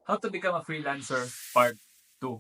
How to become a freelancer part 2.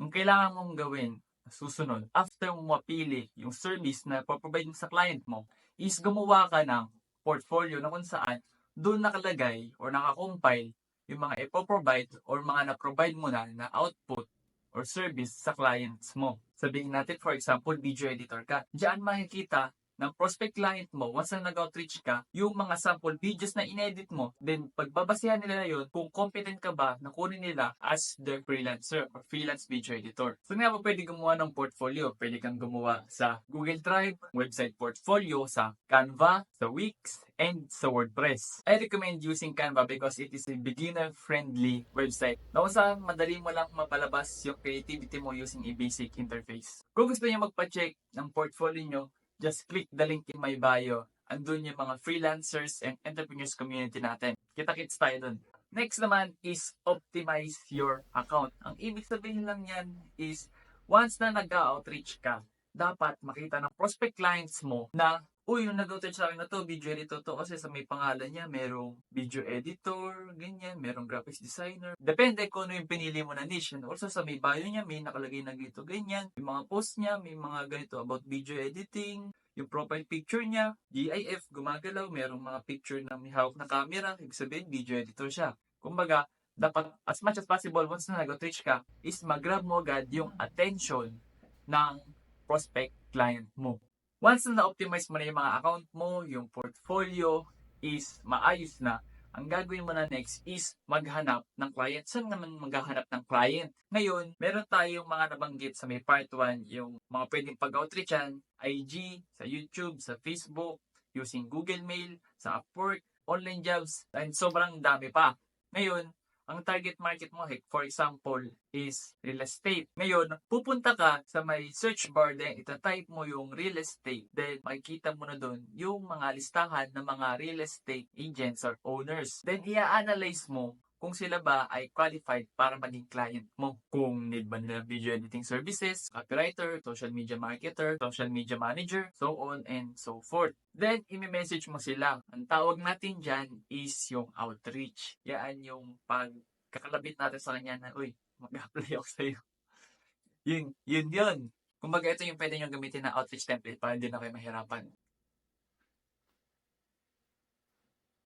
Ang kailangan mong gawin susunod, after mo mapili yung service na provide mo sa client mo, is gumawa ka ng portfolio na kung saan doon nakalagay or nakakompile yung mga ipoprovide or mga na-provide mo na output or service sa clients mo. Sabihin natin, for example, video editor ka. Diyan makikita ng prospect client mo, once na nag-outreach ka, yung mga sample videos na inedit mo, then pagbabasehan nila na yun kung competent ka ba na kunin nila as their freelancer or freelance video editor. So nga ba pwede gumawa ng portfolio? Pwede kang gumawa sa Google Drive, website portfolio, sa Canva, sa Wix, and sa WordPress. I recommend using Canva because it is a beginner-friendly website na kung saan madali mo lang mapalabas yung creativity mo using a basic interface. Kung gusto niyo magpa-check ng portfolio nyo, just click the link in my bio. Andun yung mga freelancers and entrepreneurs community natin. Kita-kits tayo dun. Next naman is optimize your account. Ang ibig sabihin lang yan is once na nag-outreach ka, dapat makita ng prospect clients mo na yung nag-outreach sa akin na to, video editor to, kasi sa may pangalan niya, merong video editor, ganyan, merong graphics designer. Depende kung ano yung pinili mo na niche. And also sa may bio niya, may nakalagay na ganito, ganyan. Yung mga post niya, may mga ganito about video editing. Yung profile picture niya, GIF, gumagalaw, merong mga picture na may hawak na camera, ibig sabihin, video editor siya. Kumbaga, dapat as much as possible, once na nag-outreach ka, is mag-grab mo agad yung attention ng prospect client mo. Once na na-optimize mo na yung mga account mo, yung portfolio is maayos na, ang gagawin mo na next is maghanap ng client. Saan naman maghahanap ng client? Ngayon, meron tayong mga nabanggit sa may part 1, yung mga pwedeng pag-outreachan, IG, sa YouTube, sa Facebook, using Google Mail, sa Upwork, online jobs, and sobrang dami pa. Ngayon, ang target market mo, for example, is real estate. Ngayon, pupunta ka sa may search bar din, itatype mo yung real estate, then makikita mo na doon yung mga listahan ng mga real estate agents or owners. Then, i-analyze mo kung sila ba ay qualified para maging client mo. Kung need ba nila video editing services, copywriter, social media marketer, social media manager, so on and so forth. Then, imi-message mo sila. Ang tawag natin dyan is yung outreach. Yan yung pagkakalabit natin sa kanya na, mag-apply ako sa'yo. Yun. Kumbaga, ito yung pwede nyo gamitin na outreach template para hindi na kayo mahirapan.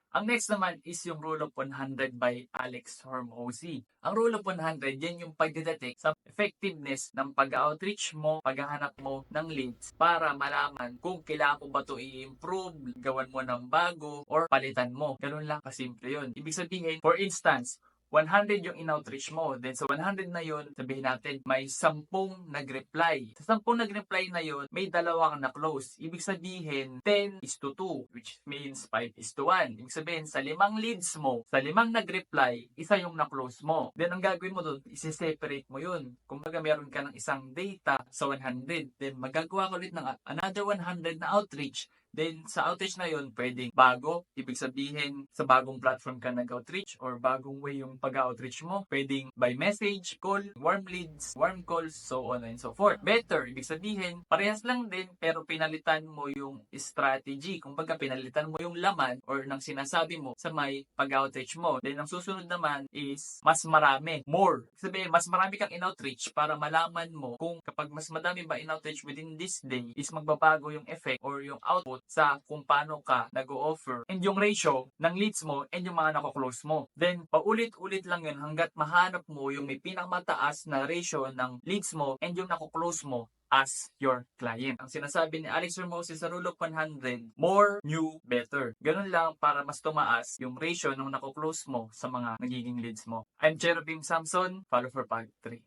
Ang next naman is yung Rule of 100 by Alex Hormozy. Ang Rule of 100, yan yung pagdidetect sa effectiveness ng pag-outreach mo, paghahanap mo ng leads para malaman kung kailangan mo ba ito i-improve, gawan mo ng bago, or palitan mo. Ganun lang kasimple yun. Ibig sabihin, for instance, 100 yung in-outreach mo. Then sa 100 na yun, sabihin natin, may 10 nag-reply. Sa 10 nag-reply na yun, may 2 kang na-close. Ibig sabihin, 10:2, which means 5:1. Ibig sabihin, sa 5 leads mo, sa 5 nag-reply, isa yung na-close mo. Then ang gagawin mo doon, isi-separate mo yun. Kung meron ka ng isang data sa 100, then magagawa ka ulit ng another 100 na outreach. Then, sa outreach na yun, pwedeng bago. Ibig sabihin, sa bagong platform ka nag-outreach or bagong way yung pag-outreach mo. Pwedeng by message, call, warm leads, warm calls, so on and so forth. Better, ibig sabihin, parehas lang din, pero pinalitan mo yung strategy. Kumbaga, pinalitan mo yung laman or ng sinasabi mo sa may pag-outreach mo. Then, ang susunod naman is mas marami, more. Ibig sabihin, mas marami kang in-outreach para malaman mo kung kapag mas madami ba in-outreach within this day, is magbabago yung effect or yung output sa kung paano ka nag-o-offer and yung ratio ng leads mo and yung mga nako-close mo. Then, paulit-ulit lang yun hanggat mahanap mo yung may pinakamataas na ratio ng leads mo and yung nako-close mo as your client. Ang sinasabi ni Alex Hormozy sa Rule of 100, more, new, better. Ganun lang para mas tumaas yung ratio ng nako-close mo sa mga nagiging leads mo. I'm Cherubim Samson, follow for part 3.